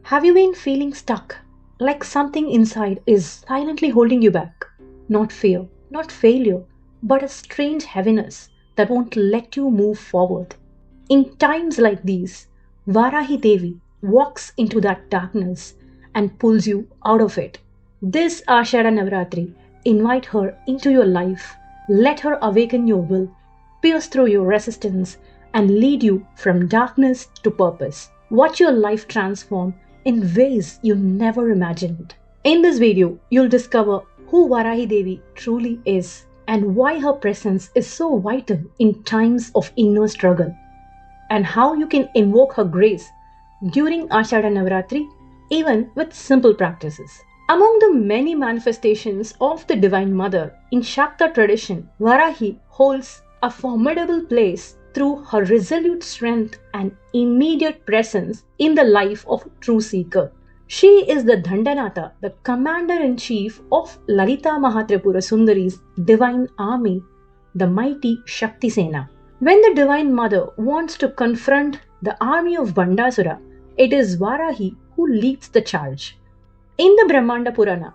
Have you been feeling stuck? Like something inside is silently holding you back? Not fear, not failure, but a strange heaviness that won't let you move forward. In times like these, Varahi Devi walks into that darkness and pulls you out of it. This Ashada Navratri, invite her into your life, let her awaken your will, pierce through your resistance, and lead you from darkness to purpose. Watch your life transform in ways you never imagined. In this video, you'll discover who Varahi Devi truly is and why her presence is so vital in times of inner struggle, and how you can invoke her grace during Ashada Navratri even with simple practices. Among the many manifestations of the Divine Mother in Shaktha tradition, Varahi holds a formidable place through her resolute strength and immediate presence in the life of true seeker. She is the Dandanata, the commander-in-chief of Lalita Mahatripura Sundari's divine army, the mighty Shakti Sena. When the Divine Mother wants to confront the army of Bandasura, it is Varahi who leads the charge. In the Brahmanda Purana,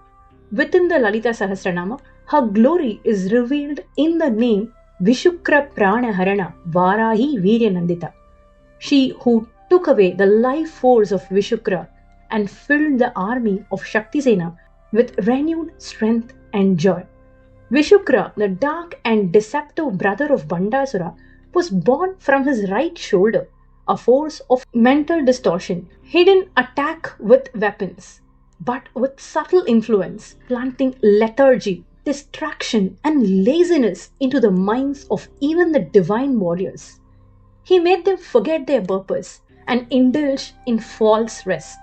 within the Lalita Sahasranama, her glory is revealed in the name Vishukra Prana Harana Varahi Viryanandita. She who took away the life force of Vishukra and filled the army of Shakti Sena with renewed strength and joy. Vishukra, the dark and deceptive brother of Bandasura, was born from his right shoulder, a force of mental distortion, hidden attack with weapons, but with subtle influence, planting lethargy, distraction, and laziness into the minds of even the divine warriors. He made them forget their purpose and indulge in false rest.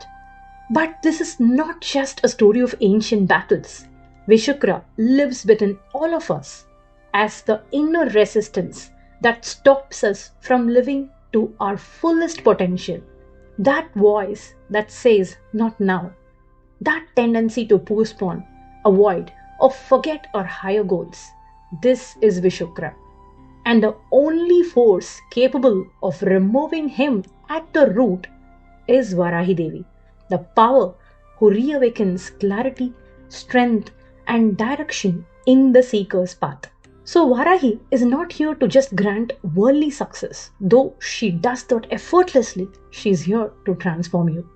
But this is not just a story of ancient battles. Vishukra lives within all of us as the inner resistance that stops us from living to our fullest potential. That voice that says, "Not now." That tendency to postpone, avoid, or forget our higher goals. This is Vishukra. And the only force capable of removing him at the root is Varahi Devi, the power who reawakens clarity, strength, and direction in the seeker's path. So Varahi is not here to just grant worldly success. Though she does that effortlessly, she is here to transform you.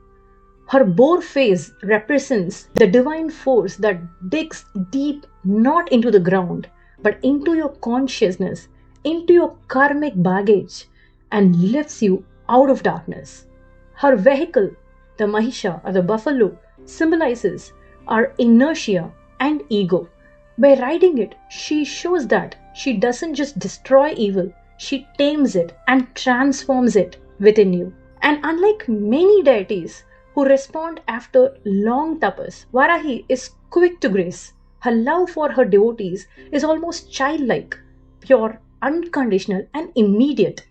Her boar face represents the divine force that digs deep not into the ground, but into your consciousness, into your karmic baggage, and lifts you out of darkness. Her vehicle, the Mahisha or the buffalo, symbolizes our inertia and ego. By riding it, she shows that she doesn't just destroy evil, she tames it and transforms it within you. And unlike many deities who respond after long tapas, Varahi is quick to grace. Her love for her devotees is almost childlike, pure, unconditional, and immediate.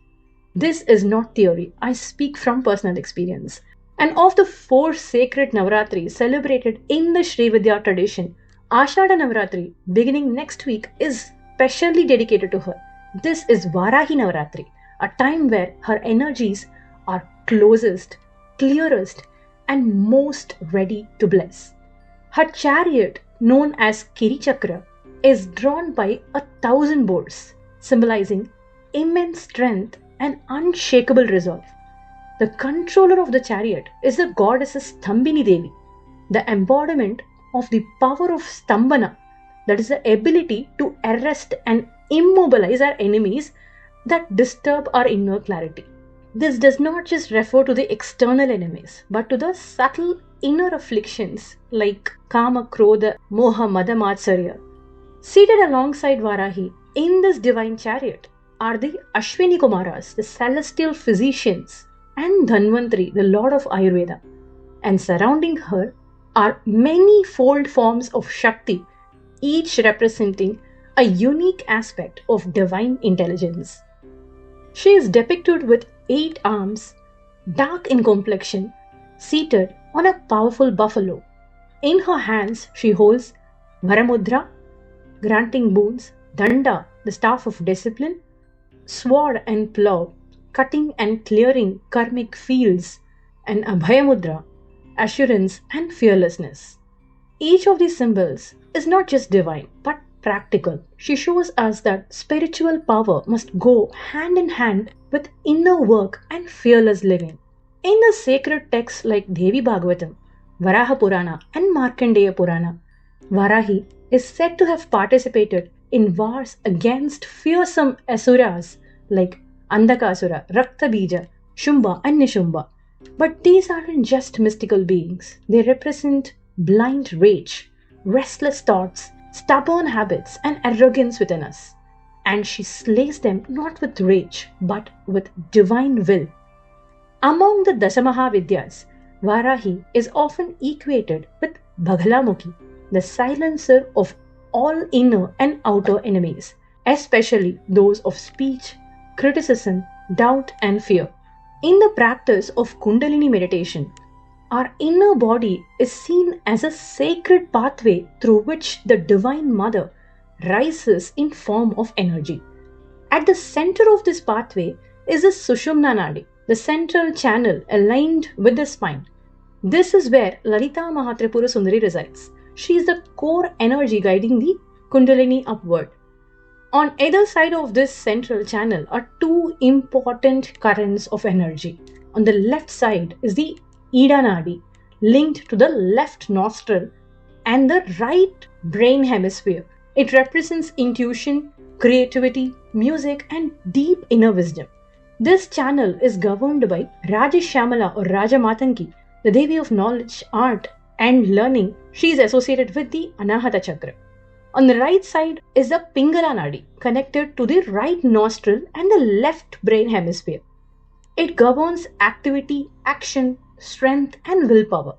This is not theory, I speak from personal experience. And of the 4 sacred Navaratris celebrated in the Srividya tradition, Ashada Navratri, beginning next week, is specially dedicated to her. This is Varahi Navaratri, a time where her energies are closest, clearest, and most ready to bless. Her chariot, known as Kiri Chakra, is drawn by 1,000 boars, symbolizing immense strength and unshakable resolve. The controller of the chariot is the goddess Stambini Devi, the embodiment of the power of Stambana, that is the ability to arrest and immobilize our enemies that disturb our inner clarity. This does not just refer to the external enemies, but to the subtle inner afflictions like Kama, Krodha, Moha, Mada, Matsarya. Seated alongside Varahi in this divine chariot are the Ashwini Kumaras, the celestial physicians, and Dhanvantri, the Lord of Ayurveda. And surrounding her are many fold forms of Shakti, each representing a unique aspect of divine intelligence. She is depicted with 8 arms, dark in complexion, seated on a powerful buffalo. In her hands, she holds Varamudra, granting boons, Danda, the staff of discipline, sword and plough, cutting and clearing karmic fields, and Abhayamudra, assurance, and fearlessness. Each of these symbols is not just divine but practical. She shows us that spiritual power must go hand in hand with inner work and fearless living. In the sacred texts like Devi Bhagavatam, Varaha Purana, and Markandeya Purana, Varahi is said to have participated in wars against fearsome asuras like Andakasura, Raktabija, Shumba, and Nishumba. But these aren't just mystical beings, they represent blind rage, restless thoughts, stubborn habits, and arrogance within us. And she slays them not with rage, but with divine will. Among the Dasamahavidyas, Varahi is often equated with Bhagalamukhi, the silencer of all inner and outer enemies, especially those of speech, criticism, doubt, and fear. In the practice of Kundalini meditation, our inner body is seen as a sacred pathway through which the Divine Mother rises in form of energy. At the center of this pathway is the Sushumna Nadi, the central channel aligned with the spine. This is where Lalita Mahatripura Sundari resides. She is the core energy guiding the Kundalini upward. On either side of this central channel are two important currents of energy. On the left side is the Ida Nadi, linked to the left nostril and the right brain hemisphere. It represents intuition, creativity, music, and deep inner wisdom. This channel is governed by Rajashyamala or Rajamatanki, the Devi of knowledge, art, and learning. She is associated with the Anahata Chakra. On the right side is the Pingala Nadi, connected to the right nostril and the left brain hemisphere. It governs activity, action, strength, and willpower.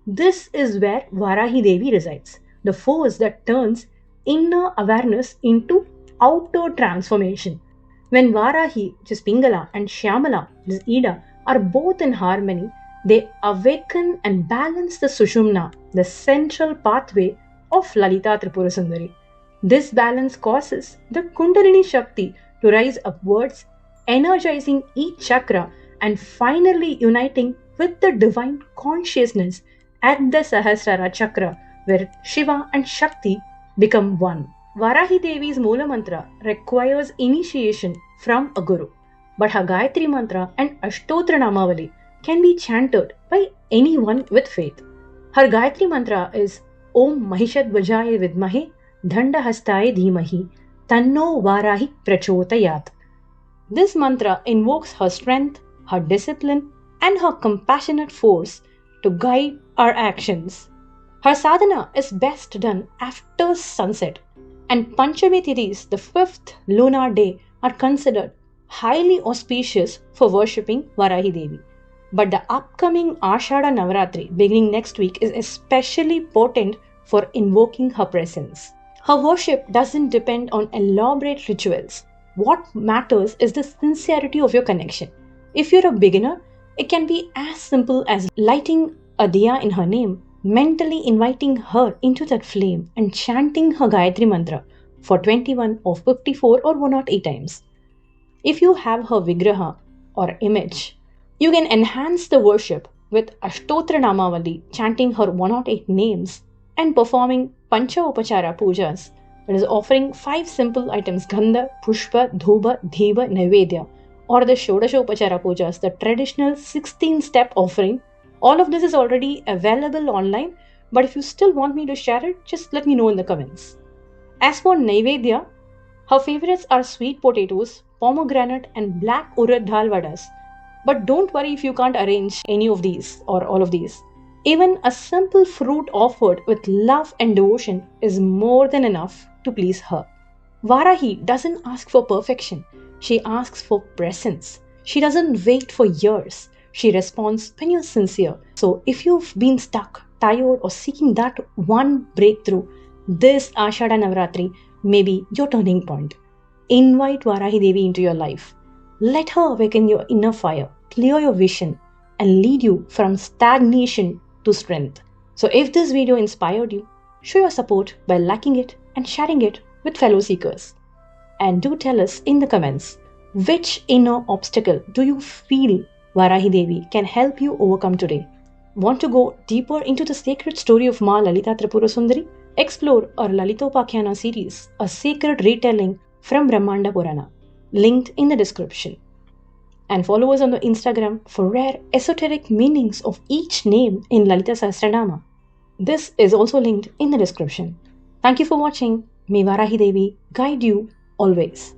This is where Varahi Devi resides, the force that turns inner awareness into outer transformation. When Varahi, which is Pingala, and Shyamala, which is Ida, are both in harmony, they awaken and balance the Sushumna, the central pathway of Lalita Tripura Sundari. This balance causes the Kundalini Shakti to rise upwards, energizing each chakra and finally uniting with the divine consciousness at the Sahasrara Chakra, where Shiva and Shakti become one. Varahi Devi's Mula Mantra requires initiation from a guru, but her Gayathri Mantra and Ashtotra Namavali can be chanted by anyone with faith. Her Gayathri Mantra is Om Mahishadvajaya Vidmahe Dhandahastaye Dhimahi Tanno Varahi Prachotayat. This mantra invokes her strength, her discipline, and her compassionate force to guide our actions. Her sadhana is best done after sunset, and Panchami Thidis, the fifth lunar day, are considered highly auspicious for worshipping Varahi Devi. But the upcoming Ashada Navaratri beginning next week is especially potent for invoking her presence. Her worship doesn't depend on elaborate rituals. What matters is the sincerity of your connection. If you're a beginner, it can be as simple as lighting a diya in her name, mentally inviting her into that flame and chanting her Gayatri Mantra for 21 or 54 or 108 times. If you have her Vigraha or image, you can enhance the worship with Ashtotra Namavali, chanting her 108 names and performing Pancha Upachara Pujas, that is offering 5 simple items Gandha, Pushpa, Dhuba, Dhiva, Naivedya, or the Shodasha Upachara Pujas, the traditional 16-step offering. All of this is already available online, but if you still want me to share it, just let me know in the comments. As for Naivedya, her favorites are sweet potatoes, pomegranate, and black urad dal vadas. But don't worry if you can't arrange any of these or all of these. Even a simple fruit offered with love and devotion is more than enough to please her. Varahi doesn't ask for perfection. She asks for presence. She doesn't wait for years. She responds when you're sincere. So if you've been stuck, tired, or seeking that one breakthrough, this Ashada Navratri may be your turning point. Invite Varahi Devi into your life. Let her awaken your inner fire, clear your vision, and lead you from stagnation to strength. So if this video inspired you, show your support by liking it and sharing it with fellow seekers. And do tell us in the comments, which inner obstacle do you feel Varahi Devi can help you overcome today? Want to go deeper into the sacred story of Ma Lalita Tripura Sundari? Explore our Lalitopakhyaana series, a sacred retelling from Brahmanda Purana, linked in the description. And follow us on the Instagram for rare esoteric meanings of each name in Lalita Sahasranama. This is also linked in the description. Thank you for watching. May Varahi Devi guide you always.